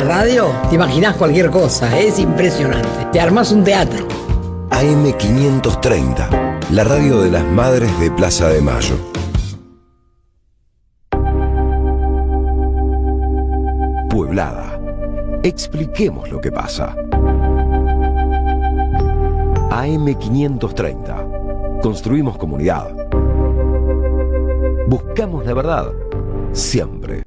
Radio, te imaginás cualquier cosa, es impresionante. Te armás un teatro. AM530, la radio de las madres de Plaza de Mayo. Pueblada. Expliquemos lo que pasa. AM530. Construimos comunidad. Buscamos la verdad. Siempre.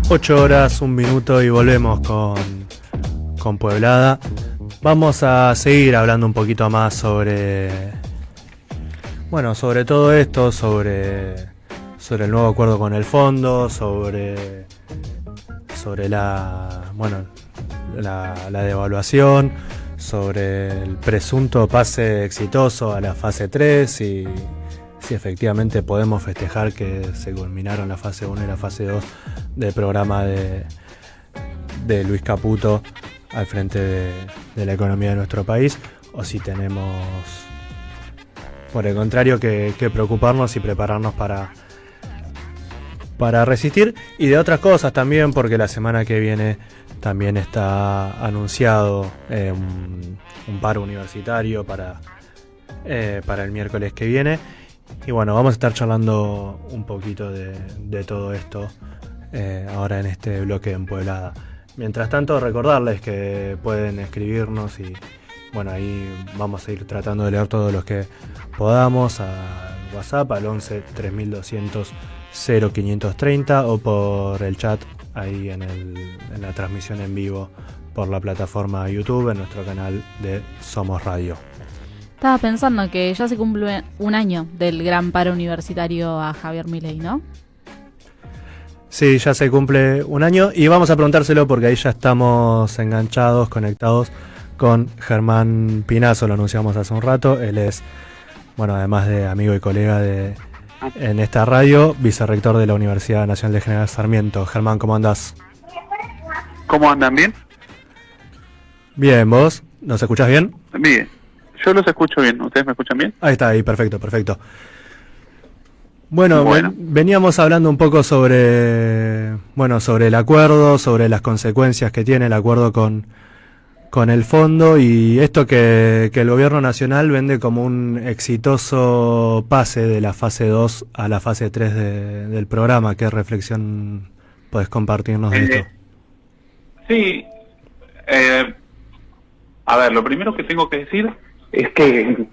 8 horas, 1 minuto y volvemos con Pueblada. Vamos a seguir hablando un poquito más sobre todo esto, sobre el nuevo acuerdo con el fondo, sobre la devaluación, sobre el presunto pase exitoso a la fase 3 y si efectivamente podemos festejar que se culminaron la fase 1 y la fase 2 del programa de Luis Caputo al frente de la economía de nuestro país, o si tenemos, por el contrario, que preocuparnos y prepararnos para resistir, y de otras cosas también, porque la semana que viene también está anunciado un paro universitario para el miércoles que viene. Y bueno, vamos a estar charlando un poquito de todo esto ahora en este bloque de Empueblada. Mientras tanto, recordarles que pueden escribirnos y bueno, ahí vamos a ir tratando de leer todos los que podamos al WhatsApp al 11 3200 0530 o por el chat ahí en la transmisión en vivo por la plataforma YouTube en nuestro canal de Somos Radio. Estaba pensando que ya se cumple 1 año del gran paro universitario a Javier Milei, ¿no? Sí, ya se cumple 1 año y vamos a preguntárselo porque ahí ya estamos enganchados, conectados con Germán Pinazo, lo anunciamos hace un rato. Él es, bueno, además de amigo y colega en esta radio, vicerrector de la Universidad Nacional de General Sarmiento. Germán, ¿cómo andás? ¿Cómo andan? ¿Bien? Bien, ¿vos? ¿Nos escuchás bien? Bien. Yo los escucho bien. ¿Ustedes me escuchan bien? Ahí está, ahí, perfecto. Bueno. Veníamos hablando un poco sobre el acuerdo, sobre las consecuencias que tiene el acuerdo con el fondo y esto que el gobierno nacional vende como un exitoso pase de la fase 2 a la fase 3 del programa. ¿Qué reflexión podés compartirnos de esto? Sí. A ver, lo primero que tengo que decir es que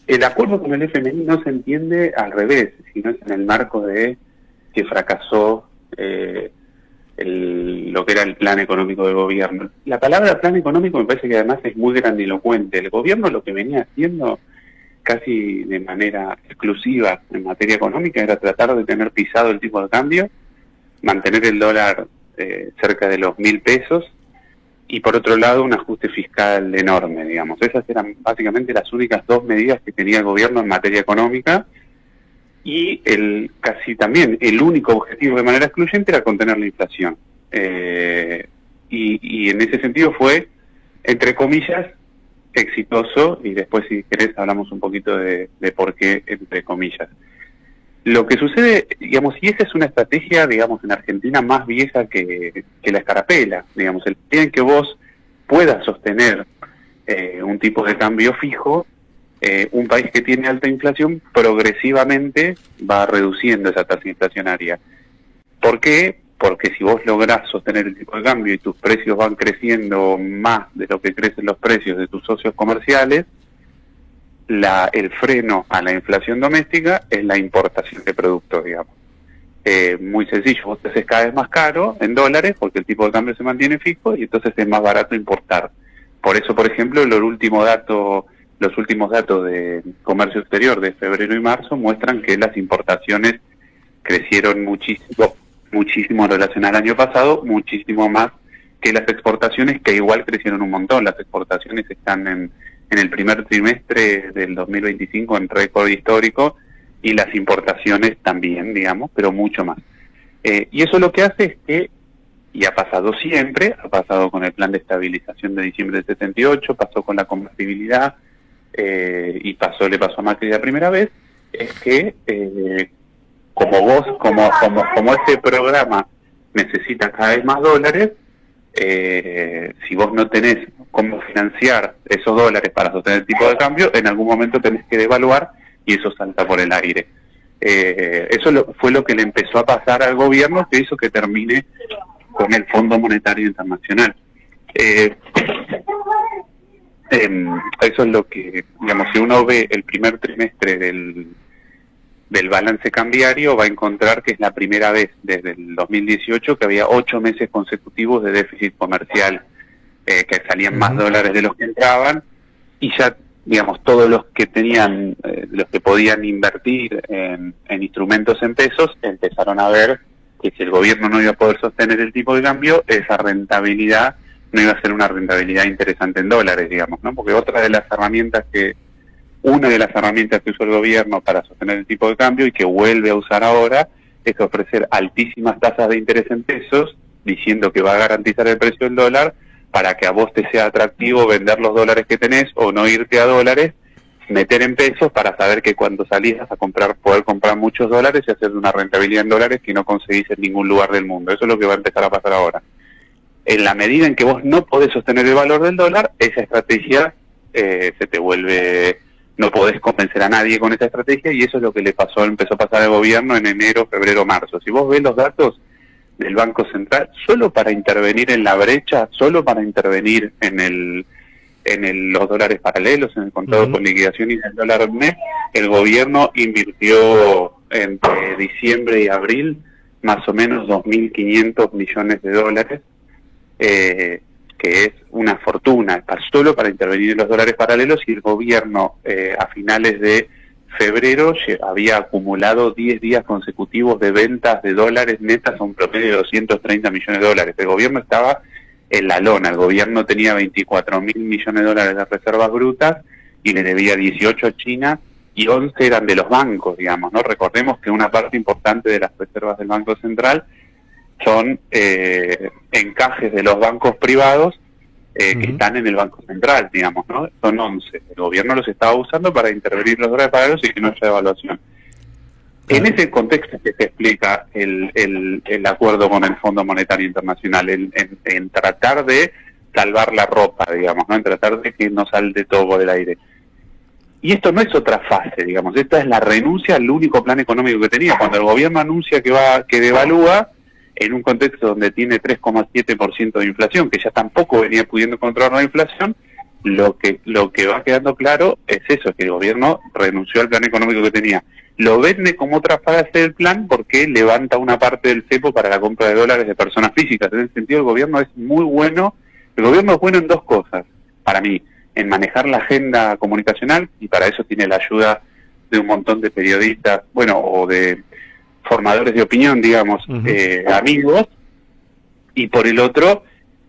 el acuerdo con el FMI no se entiende al revés, sino es en el marco de que fracasó lo que era el plan económico del gobierno. La palabra plan económico me parece que además es muy grandilocuente. El gobierno lo que venía haciendo casi de manera exclusiva en materia económica era tratar de tener pisado el tipo de cambio, mantener el dólar cerca de los 1.000 pesos, y por otro lado un ajuste fiscal enorme, digamos. Esas eran básicamente las únicas 2 medidas que tenía el gobierno en materia económica, y casi también el único objetivo de manera excluyente era contener la inflación. Y en ese sentido fue, entre comillas, exitoso, y después si querés hablamos un poquito de por qué entre comillas. Lo que sucede, digamos, y esa es una estrategia, digamos, en Argentina más vieja que la escarapela, digamos, el día en que vos puedas sostener un tipo de cambio fijo, un país que tiene alta inflación progresivamente va reduciendo esa tasa inflacionaria. ¿Por qué? Porque si vos lográs sostener el tipo de cambio y tus precios van creciendo más de lo que crecen los precios de tus socios comerciales, el freno a la inflación doméstica es la importación de productos, digamos. Muy sencillo, vos te haces cada vez más caro en dólares porque el tipo de cambio se mantiene fijo y entonces es más barato importar. Por eso, por ejemplo, los últimos datos de comercio exterior de febrero y marzo muestran que las importaciones crecieron muchísimo en relación al año pasado, muchísimo más que las exportaciones, que igual crecieron un montón. Las exportaciones están en el primer trimestre del 2025 en récord histórico, y las importaciones también, digamos, pero mucho más. Y eso lo que hace es que, y ha pasado siempre, ha pasado con el plan de estabilización de diciembre del 78, pasó con la convertibilidad, y le pasó a Macri la primera vez, es que como ese programa necesita cada vez más dólares, si vos no tenés cómo financiar esos dólares para sostener el tipo de cambio, en algún momento tenés que devaluar y eso salta por el aire. Eso fue lo que le empezó a pasar al gobierno, que hizo que termine con el Fondo Monetario Internacional. Eso es lo que, digamos, si uno ve el primer trimestre del balance cambiario, va a encontrar que es la primera vez desde el 2018 que había 8 meses consecutivos de déficit comercial, que salían más dólares de los que entraban, y ya, digamos, todos los que tenían, los que podían invertir en instrumentos en pesos, empezaron a ver que si el gobierno no iba a poder sostener el tipo de cambio, esa rentabilidad no iba a ser una rentabilidad interesante en dólares, digamos, ¿no? Porque una de las herramientas que usó el gobierno para sostener el tipo de cambio y que vuelve a usar ahora es ofrecer altísimas tasas de interés en pesos, diciendo que va a garantizar el precio del dólar para que a vos te sea atractivo vender los dólares que tenés o no irte a dólares, meter en pesos para saber que cuando salís vas a poder comprar muchos dólares y hacer una rentabilidad en dólares que no conseguís en ningún lugar del mundo. Eso es lo que va a empezar a pasar ahora. En la medida en que vos no podés sostener el valor del dólar, esa estrategia se te vuelve... No podés convencer a nadie con esa estrategia y eso es lo que empezó a pasar al gobierno en enero, febrero, marzo. Si vos ves los datos del Banco Central, solo para intervenir en la brecha, solo para intervenir en los dólares paralelos, en el contado con liquidación y en el dólar mes, el gobierno invirtió entre diciembre y abril más o menos 2.500 millones de dólares, que es una fortuna, solo para intervenir en los dólares paralelos, y el gobierno a finales de febrero había acumulado 10 días consecutivos de ventas de dólares netas a un promedio de 230 millones de dólares. El gobierno estaba en la lona, el gobierno tenía 24.000 millones de dólares de reservas brutas y le debía 18 a China y 11 eran de los bancos, digamos, ¿no? Recordemos que una parte importante de las reservas del Banco Central son encajes de los bancos privados que están en el Banco Central, digamos, ¿no? Son 11. El gobierno los estaba usando para intervenir los dólares paralelos y que no haya devaluación. En ese contexto que se explica el acuerdo con el Fondo Monetario Internacional, en tratar de salvar la ropa, digamos, ¿no? En tratar de que no salte todo por el aire. Y esto no es otra fase, digamos, esta es la renuncia al único plan económico que tenía. Cuando el gobierno anuncia que devalúa, en un contexto donde tiene 3,7% de inflación, que ya tampoco venía pudiendo controlar la inflación, lo que va quedando claro es eso, que el gobierno renunció al plan económico que tenía. Lo vende como otra fase del plan porque levanta una parte del cepo para la compra de dólares de personas físicas. En ese sentido, el gobierno es muy bueno. El gobierno es bueno en dos cosas, para mí, en manejar la agenda comunicacional, y para eso tiene la ayuda de un montón de periodistas, bueno, o de formadores de opinión, digamos, amigos, y por el otro,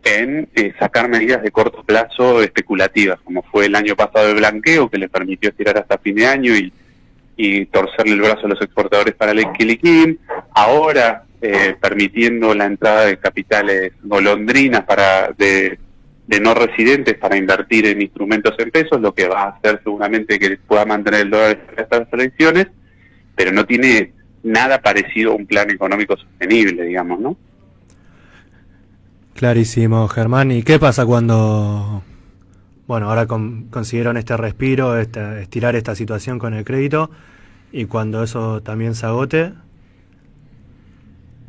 en sacar medidas de corto plazo especulativas, como fue el año pasado el blanqueo, que le permitió estirar hasta fin de año y torcerle el brazo a los exportadores para que liquiden, ahora permitiendo la entrada de capitales golondrinas de no residentes para invertir en instrumentos en pesos, lo que va a hacer seguramente que pueda mantener el dólar en estas elecciones, pero no tiene nada parecido a un plan económico sostenible, digamos, ¿no? Clarísimo, Germán. ¿Y qué pasa cuando, bueno, ahora consiguieron este respiro, estirar esta situación con el crédito, y cuando eso también se agote?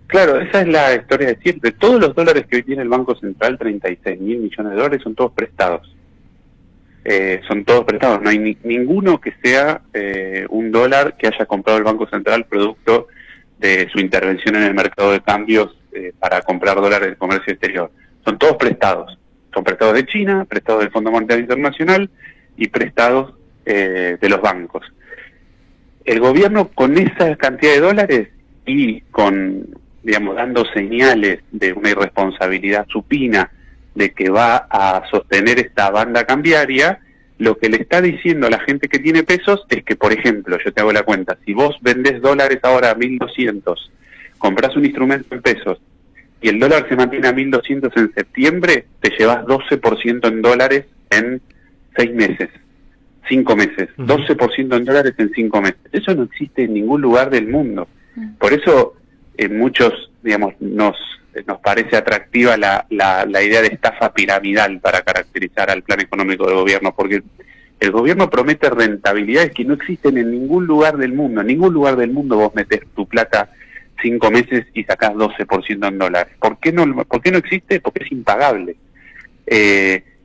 Claro, esa es la historia de siempre. Todos los dólares que hoy tiene el Banco Central, 36.000 millones de dólares, son todos prestados. No hay ninguno que sea un dólar que haya comprado el Banco Central producto de su intervención en el mercado de cambios para comprar dólares de comercio exterior. Son todos prestados. Son prestados de China, prestados del Fondo Monetario Internacional y prestados de los bancos. El gobierno, con esa cantidad de dólares y con, digamos, dando señales de una irresponsabilidad supina de que va a sostener esta banda cambiaria, lo que le está diciendo a la gente que tiene pesos es que, por ejemplo, yo te hago la cuenta, si vos vendés dólares ahora a 1.200, comprás un instrumento en pesos y el dólar se mantiene a 1.200 en septiembre, te llevas 12% en dólares en 6 meses. 5 meses, 12% en dólares en 5 meses. Eso no existe en ningún lugar del mundo. Por eso muchos, digamos, nos parece atractiva la idea de estafa piramidal para caracterizar al plan económico del gobierno, porque el gobierno promete rentabilidades que no existen en ningún lugar del mundo. En ningún lugar del mundo vos metés tu plata 5 meses y sacás 12% en dólares. ¿Por qué no existe? Porque es impagable.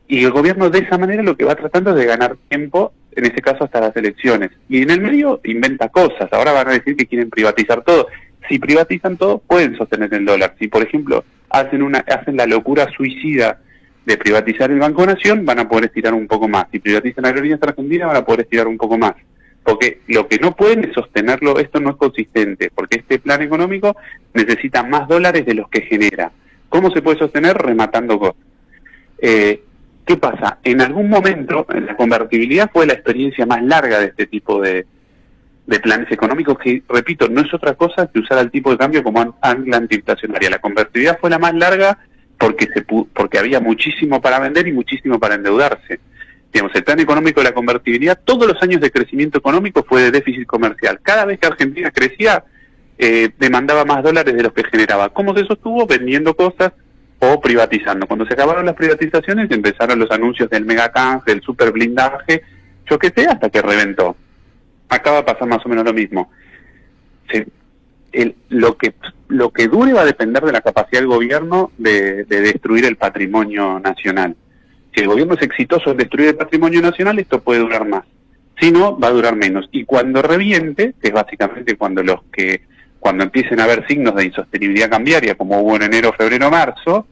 Y el gobierno de esa manera lo que va tratando es de ganar tiempo, en ese caso hasta las elecciones. Y en el medio inventa cosas. Ahora van a decir que quieren privatizar todo. Si privatizan todo, pueden sostener el dólar. Si, por ejemplo, hacen la locura suicida de privatizar el Banco Nación, van a poder estirar un poco más. Si privatizan Aerolíneas Argentinas, van a poder estirar un poco más. Porque lo que no pueden es sostenerlo, esto no es consistente, porque este plan económico necesita más dólares de los que genera. ¿Cómo se puede sostener? Rematando cosas. ¿Qué pasa? En algún momento, la convertibilidad fue la experiencia más larga de este tipo de planes económicos, que, repito, no es otra cosa que usar el tipo de cambio como ancla antiinflacionaria. La convertibilidad fue la más larga porque había muchísimo para vender y muchísimo para endeudarse. Digamos, el plan económico de la convertibilidad, todos los años de crecimiento económico fue de déficit comercial. Cada vez que Argentina crecía, demandaba más dólares de los que generaba. ¿Cómo se sostuvo? Vendiendo cosas o privatizando. Cuando se acabaron las privatizaciones, empezaron los anuncios del megacanje, del super blindaje, yo qué sé, hasta que reventó. Acá va a pasar más o menos lo mismo. Lo que dure va a depender de la capacidad del gobierno de destruir el patrimonio nacional. Si el gobierno es exitoso en destruir el patrimonio nacional, esto puede durar más. Si no, va a durar menos. Y cuando reviente, que es básicamente cuando empiecen a haber signos de insostenibilidad cambiaria, como hubo en enero, febrero, marzo,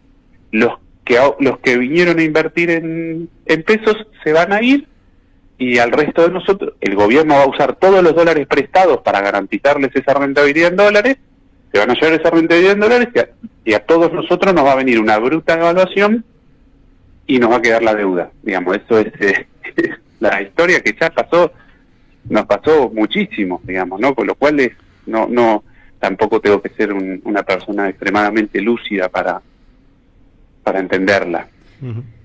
los que vinieron a invertir en pesos se van a ir, y al resto de nosotros, el gobierno va a usar todos los dólares prestados para garantizarles esa rentabilidad en dólares, se van a llevar esa rentabilidad en dólares, y a todos nosotros nos va a venir una bruta devaluación y nos va a quedar la deuda. Digamos, eso es la historia que ya nos pasó muchísimo, digamos, ¿no? Con lo cual tampoco tengo que ser una persona extremadamente lúcida para entenderla.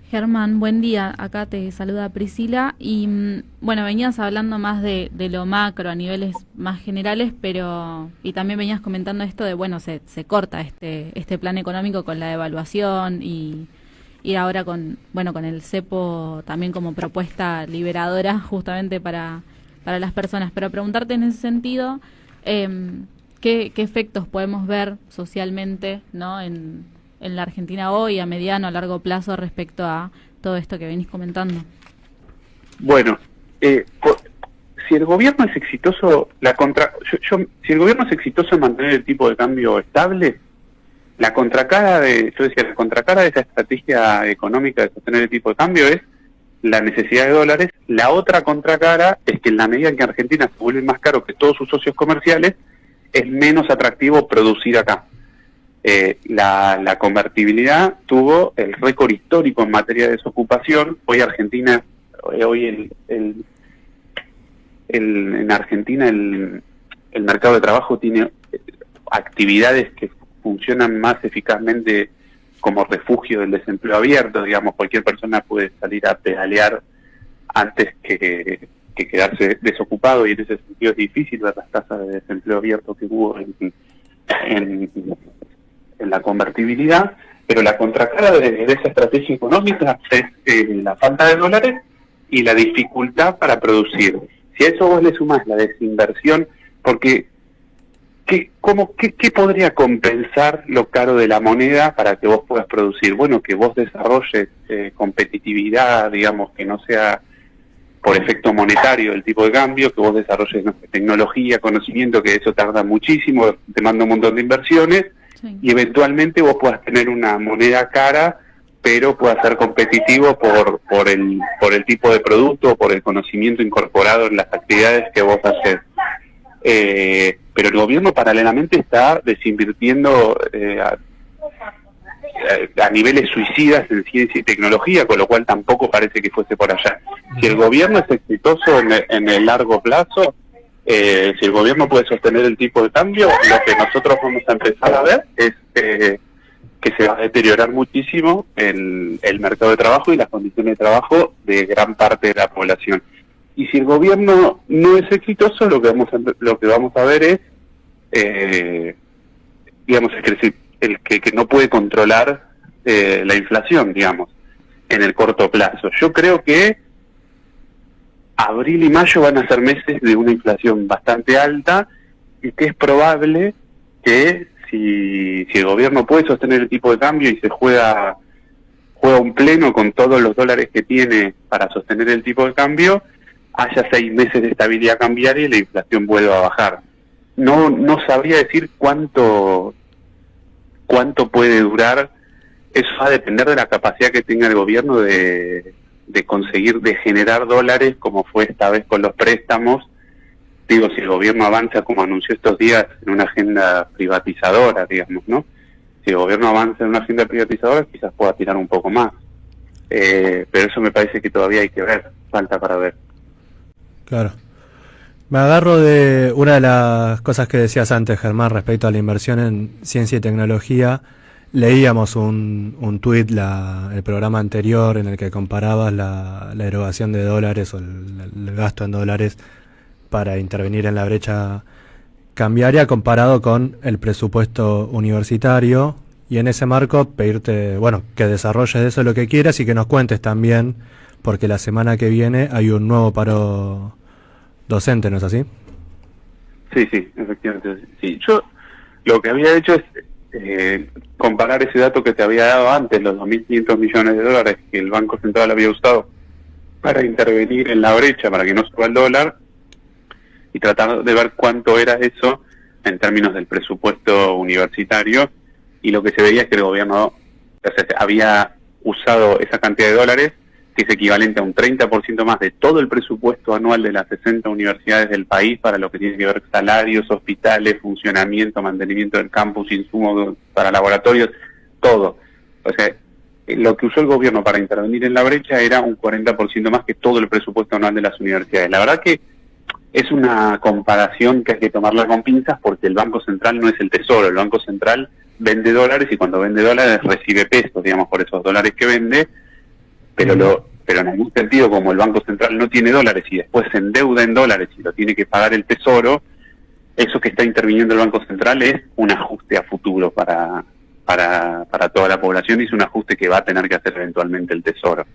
Germán, buen día. Acá te saluda Priscila. Y bueno, venías hablando más de lo macro a niveles más generales, y también venías comentando esto de, bueno, se corta este plan económico con la devaluación y ahora con el cepo también como propuesta liberadora justamente para las personas. Pero preguntarte en ese sentido, ¿qué efectos podemos ver socialmente, ¿no?, en la Argentina hoy, a mediano, a largo plazo, respecto a todo esto que venís comentando? Bueno, si el gobierno es exitoso, si el gobierno es exitoso en mantener el tipo de cambio estable, la contracara de esa estrategia económica de sostener el tipo de cambio es la necesidad de dólares. La otra contracara es que en la medida en que Argentina se vuelve más caro que todos sus socios comerciales, es menos atractivo producir acá. La convertibilidad tuvo el récord histórico en materia de desocupación. Hoy Argentina, en Argentina el mercado de trabajo tiene actividades que funcionan más eficazmente como refugio del desempleo abierto. Digamos, cualquier persona puede salir a pedalear antes que quedarse desocupado, y en ese sentido es difícil ver las tasas de desempleo abierto que hubo en la convertibilidad. Pero la contracara de esa estrategia económica es la falta de dólares y la dificultad para producir. Si a eso vos le sumás la desinversión, porque ¿qué podría compensar lo caro de la moneda para que vos puedas producir? Bueno, que vos desarrolles competitividad, digamos, que no sea por efecto monetario el tipo de cambio, que vos desarrolles tecnología, conocimiento, que eso tarda muchísimo, demanda un montón de inversiones, sí, y eventualmente vos puedas tener una moneda cara, pero pueda ser competitivo por el tipo de producto, por el conocimiento incorporado en las actividades que vos haces. Pero el gobierno paralelamente está desinvirtiendo a niveles suicidas en ciencia y tecnología, con lo cual tampoco parece que fuese por allá. Si el gobierno es exitoso en el largo plazo, si el gobierno puede sostener el tipo de cambio, lo que nosotros vamos a empezar a ver es que se va a deteriorar muchísimo el mercado de trabajo y las condiciones de trabajo de gran parte de la población. Y si el gobierno no es exitoso, lo que vamos a ver es, digamos, el que no puede controlar la inflación, digamos, en el corto plazo. Yo creo que abril y mayo van a ser meses de una inflación bastante alta y que es probable que si el gobierno puede sostener el tipo de cambio y se juega un pleno con todos los dólares que tiene para sostener el tipo de cambio, haya 6 meses de estabilidad cambiaria y la inflación vuelva a bajar. No sabría decir cuánto puede durar. Eso va a depender de la capacidad que tenga el gobierno de conseguir, de generar dólares, como fue esta vez con los préstamos. Digo, si el gobierno avanza, como anunció estos días, en una agenda privatizadora, digamos, ¿no? Si el gobierno avanza en una agenda privatizadora, quizás pueda tirar un poco más. Pero eso me parece que todavía hay que ver, falta para ver. Claro. Me agarro de una de las cosas que decías antes, Germán, respecto a la inversión en ciencia y tecnología. Leíamos un tuit, el programa anterior, en el que comparabas la erogación de dólares o el gasto en dólares para intervenir en la brecha cambiaria comparado con el presupuesto universitario, y en ese marco pedirte, bueno, que desarrolles de eso lo que quieras y que nos cuentes también, porque la semana que viene hay un nuevo paro docente, ¿no es así? Sí, efectivamente. Sí, yo lo que había hecho es comparar ese dato que te había dado antes, los 2.500 millones de dólares que el Banco Central había usado para intervenir en la brecha, para que no suba el dólar, y tratar de ver cuánto era eso en términos del presupuesto universitario, y lo que se veía es que el gobierno había usado esa cantidad de dólares, que es equivalente a un 30% más de todo el presupuesto anual de las 60 universidades del país, para lo que tiene que ver salarios, hospitales, funcionamiento, mantenimiento del campus, insumos para laboratorios, todo. O sea, lo que usó el gobierno para intervenir en la brecha era un 40% más que todo el presupuesto anual de las universidades. La verdad que es una comparación que hay que tomarla con pinzas, porque el Banco Central no es el Tesoro. El Banco Central vende dólares, y cuando vende dólares recibe pesos, digamos, por esos dólares que vende, pero en algún sentido, como el Banco Central no tiene dólares y después se endeuda en dólares y lo tiene que pagar el Tesoro, eso que está interviniendo el Banco Central es un ajuste a futuro para toda la población, y es un ajuste que va a tener que hacer eventualmente el Tesoro.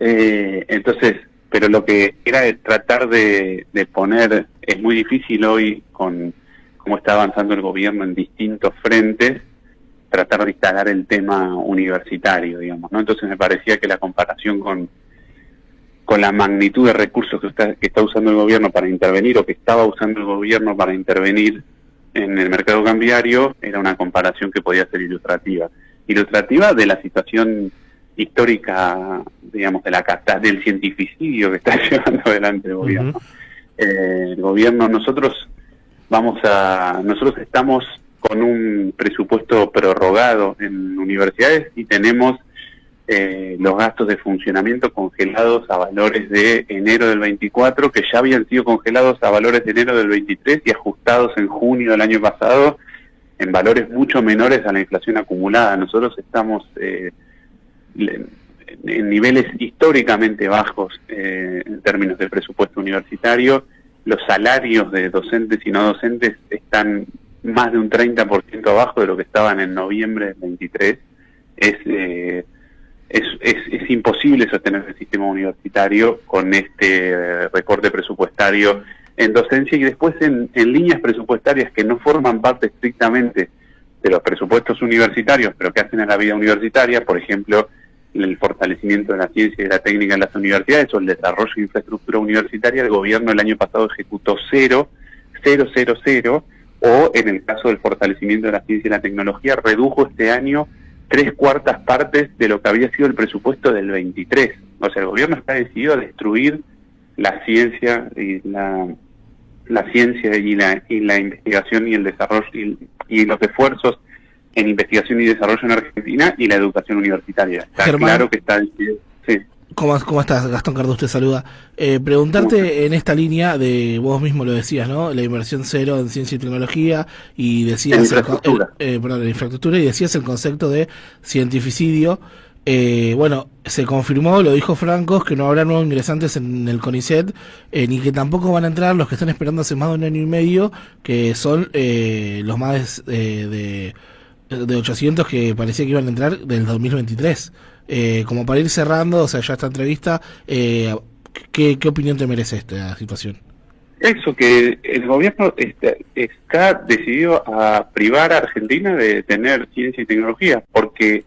Entonces, pero lo que era de tratar de poner, es muy difícil hoy con cómo está avanzando el gobierno en distintos frentes, tratar de instalar el tema universitario, digamos, ¿no? Entonces me parecía que la comparación con la magnitud de recursos que está usando el gobierno para intervenir, o que estaba usando el gobierno para intervenir en el mercado cambiario, era una comparación que podía ser ilustrativa de la situación histórica, digamos, del cientificidio que está llevando adelante el gobierno. El gobierno, nosotros estamos con un presupuesto prorrogado en universidades, y tenemos los gastos de funcionamiento congelados a valores de enero del 24, que ya habían sido congelados a valores de enero del 23 y ajustados en junio del año pasado en valores mucho menores a la inflación acumulada. Nosotros estamos en niveles históricamente bajos en términos de presupuesto universitario. Los salarios de docentes y no docentes están más de un 30% abajo de lo que estaban en noviembre del 23. Es imposible sostener el sistema universitario con este recorte presupuestario en docencia, y después en líneas presupuestarias que no forman parte estrictamente de los presupuestos universitarios, pero que hacen a la vida universitaria. Por ejemplo, el fortalecimiento de la ciencia y de la técnica en las universidades, o el desarrollo de infraestructura universitaria. El gobierno el año pasado ejecutó 0, o en el caso del fortalecimiento de la ciencia y la tecnología, redujo este año 3/4 partes de lo que había sido el presupuesto del 23. O sea, el gobierno está decidido a destruir la ciencia y la investigación y el desarrollo y los esfuerzos en investigación y desarrollo en Argentina, y la educación universitaria. Está Germán, claro que está decidido. Sí. ¿Cómo estás? Gastón Cardús te saluda. Preguntarte en esta línea de, vos mismo lo decías, ¿no? La inversión cero en ciencia y tecnología, y decías en infraestructura. en infraestructura, y decías el concepto de cientificidio. Bueno, se confirmó, lo dijo Francos, que no habrá nuevos ingresantes en el CONICET, ni que tampoco van a entrar los que están esperando hace más de un año y medio, que son los más de 800 que parecía que iban a entrar del 2023. Como para ir cerrando, o sea, ya esta entrevista, ¿qué opinión te merece esta situación? Eso, que el gobierno está decidido a privar a Argentina de tener ciencia y tecnología, porque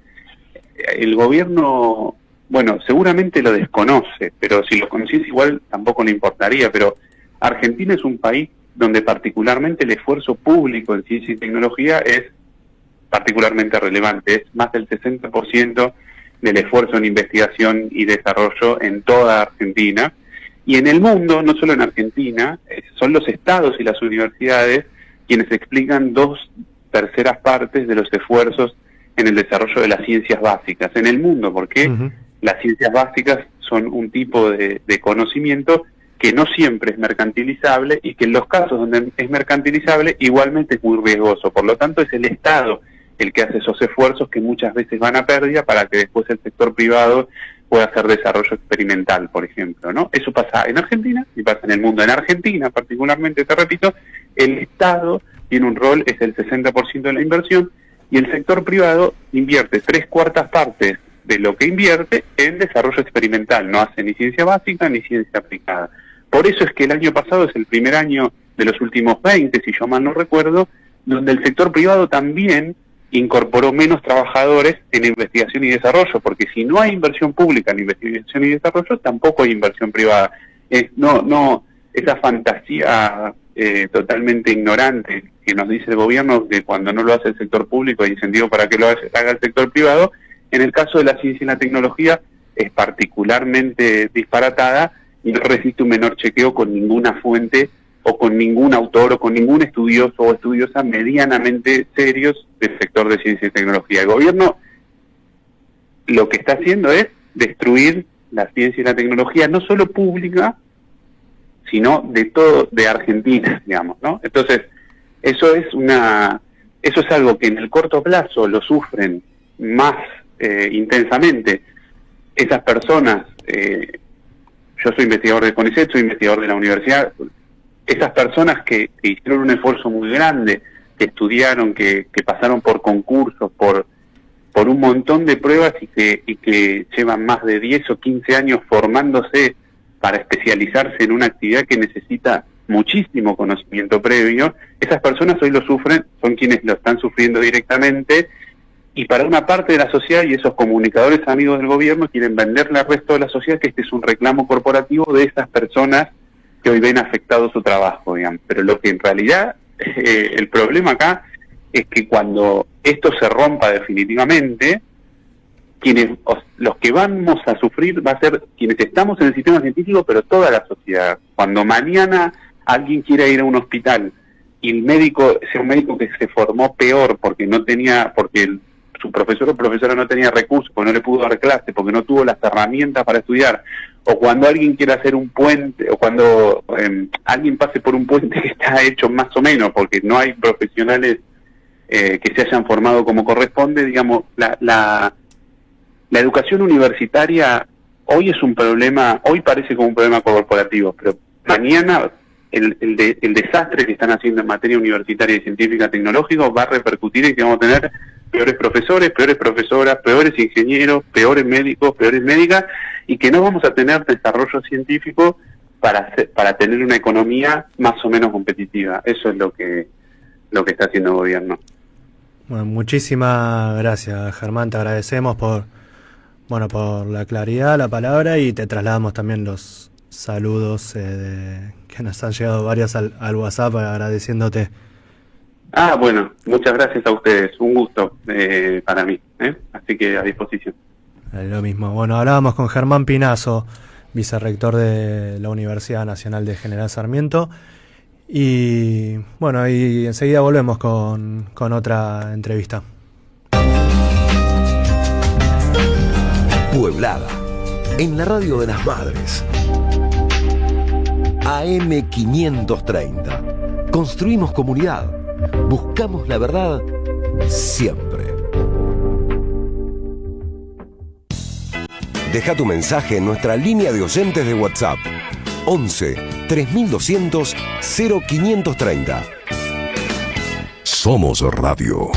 el gobierno, bueno, seguramente lo desconoce, pero si lo conociese igual tampoco le importaría, pero Argentina es un país donde particularmente el esfuerzo público en ciencia y tecnología es particularmente relevante, es más del 60% del esfuerzo en investigación y desarrollo en toda Argentina. Y en el mundo, no solo en Argentina, son los estados y las universidades quienes explican 2/3 partes de los esfuerzos en el desarrollo de las ciencias básicas en el mundo, porque las ciencias básicas son un tipo de conocimiento que no siempre es mercantilizable y que en los casos donde es mercantilizable igualmente es muy riesgoso. Por lo tanto, es el Estado el que hace esos esfuerzos que muchas veces van a pérdida para que después el sector privado pueda hacer desarrollo experimental, por ejemplo, ¿no? Eso pasa en Argentina y pasa en el mundo. En Argentina, particularmente, te repito, el Estado tiene un rol, es el 60% de la inversión, y el sector privado invierte 3/4 partes de lo que invierte en desarrollo experimental. No hace ni ciencia básica ni ciencia aplicada. Por eso es que el año pasado es el primer año de los últimos 20, si yo mal no recuerdo, donde el sector privado también incorporó menos trabajadores en investigación y desarrollo, porque si no hay inversión pública en investigación y desarrollo, tampoco hay inversión privada. Esa fantasía totalmente ignorante que nos dice el gobierno, que cuando no lo hace el sector público hay incentivo para que lo haga el sector privado, en el caso de la ciencia y la tecnología es particularmente disparatada y no resiste un menor chequeo con ninguna fuente o con ningún autor o con ningún estudioso o estudiosa medianamente serios del sector de ciencia y tecnología. El gobierno lo que está haciendo es destruir la ciencia y la tecnología, no solo pública, sino de Argentina, digamos, ¿no? Entonces, eso es algo que en el corto plazo lo sufren más intensamente esas personas. Yo soy investigador de CONICET, soy investigador de la universidad. Esas personas que hicieron un esfuerzo muy grande, que estudiaron, que pasaron por concursos, por un montón de pruebas y que llevan más de 10 o 15 años formándose para especializarse en una actividad que necesita muchísimo conocimiento previo, esas personas hoy lo sufren, son quienes lo están sufriendo directamente, y para una parte de la sociedad y esos comunicadores amigos del gobierno quieren venderle al resto de la sociedad que este es un reclamo corporativo de esas personas que hoy ven afectado su trabajo, digamos. Pero lo que en realidad, el problema acá es que cuando esto se rompa definitivamente, los que vamos a sufrir va a ser quienes estamos en el sistema científico, pero toda la sociedad. Cuando mañana alguien quiera ir a un hospital y el médico sea un médico que se formó peor porque su profesor o profesora no tenía recursos, porque no le pudo dar clase, porque no tuvo las herramientas para estudiar, o cuando alguien quiera hacer un puente, o cuando alguien pase por un puente que está hecho más o menos, porque no hay profesionales que se hayan formado como corresponde, digamos, la educación universitaria hoy es un problema, hoy parece como un problema corporativo, pero mañana el desastre que están haciendo en materia universitaria y científica tecnológica va a repercutir en que vamos a tener peores profesores, peores profesoras, peores ingenieros, peores médicos, peores médicas, y que no vamos a tener desarrollo científico para tener una economía más o menos competitiva. Eso es lo que está haciendo el gobierno. Bueno, muchísimas gracias, Germán, te agradecemos por la claridad, la palabra, y te trasladamos también los saludos que nos han llegado varios al WhatsApp agradeciéndote. Bueno, muchas gracias a ustedes, un gusto para mí, así que a disposición. Lo mismo. Bueno, hablábamos con Germán Pinazo, vicerrector de la Universidad Nacional de General Sarmiento, y bueno, y enseguida volvemos con otra entrevista. Pueblada, en la radio de las madres. AM 530. Construimos comunidad. Buscamos la verdad siempre. Deja tu mensaje en nuestra línea de oyentes de WhatsApp 11 3200 0530. Somos Radio.